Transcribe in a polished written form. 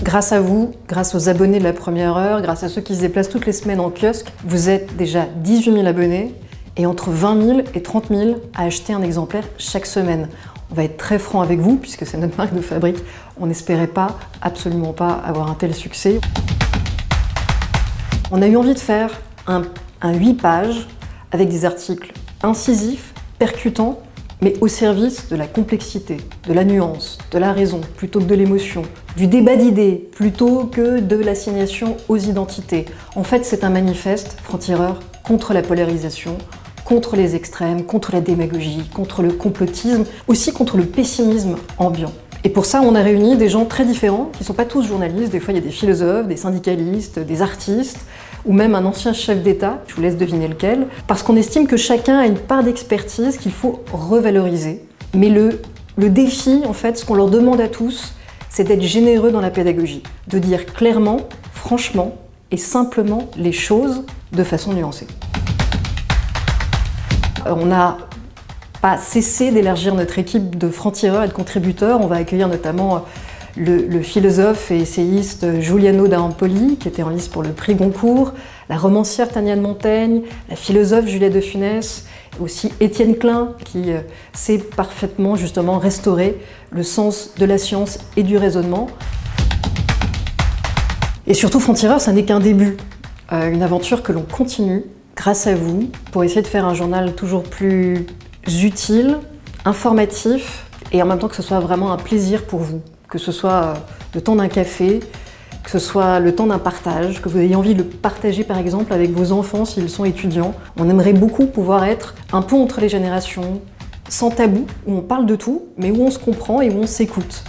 Grâce à vous, grâce aux abonnés de la première heure, grâce à ceux qui se déplacent toutes les semaines en kiosque, vous êtes déjà 18 000 abonnés et entre 20 000 et 30 000 à acheter un exemplaire chaque semaine. On va être très franc avec vous, puisque c'est notre marque de fabrique. On n'espérait pas, absolument pas, avoir un tel succès. On a eu envie de faire un 8 pages avec des articles incisifs, percutants, mais au service de la complexité, de la nuance, de la raison, plutôt que de l'émotion, du débat d'idées, plutôt que de l'assignation aux identités. En fait, c'est un manifeste, franc-tireur, contre la polarisation, contre les extrêmes, contre la démagogie, contre le complotisme, aussi contre le pessimisme ambiant. Et pour ça, on a réuni des gens très différents, qui ne sont pas tous journalistes. Des fois, il y a des philosophes, des syndicalistes, des artistes, ou même un ancien chef d'État, je vous laisse deviner lequel, parce qu'on estime que chacun a une part d'expertise qu'il faut revaloriser. Mais le défi, en fait, ce qu'on leur demande à tous, c'est d'être généreux dans la pédagogie, de dire clairement, franchement et simplement les choses de façon nuancée. On n'a pas cessé d'élargir notre équipe de francs-tireurs et de contributeurs. On va accueillir notamment le philosophe et essayiste Giuliano d'Ampoli, qui était en lice pour le prix Goncourt, la romancière Tania de Montaigne, la philosophe Juliette de Funès, aussi Étienne Klein, qui sait parfaitement justement restaurer le sens de la science et du raisonnement. Et surtout, Francs-Tireurs, ça n'est qu'un début, une aventure que l'on continue grâce à vous, pour essayer de faire un journal toujours plus utile, informatif, et en même temps que ce soit vraiment un plaisir pour vous. Que ce soit le temps d'un café, que ce soit le temps d'un partage, que vous ayez envie de le partager par exemple avec vos enfants s'ils sont étudiants. On aimerait beaucoup pouvoir être un pont entre les générations, sans tabou, où on parle de tout, mais où on se comprend et où on s'écoute.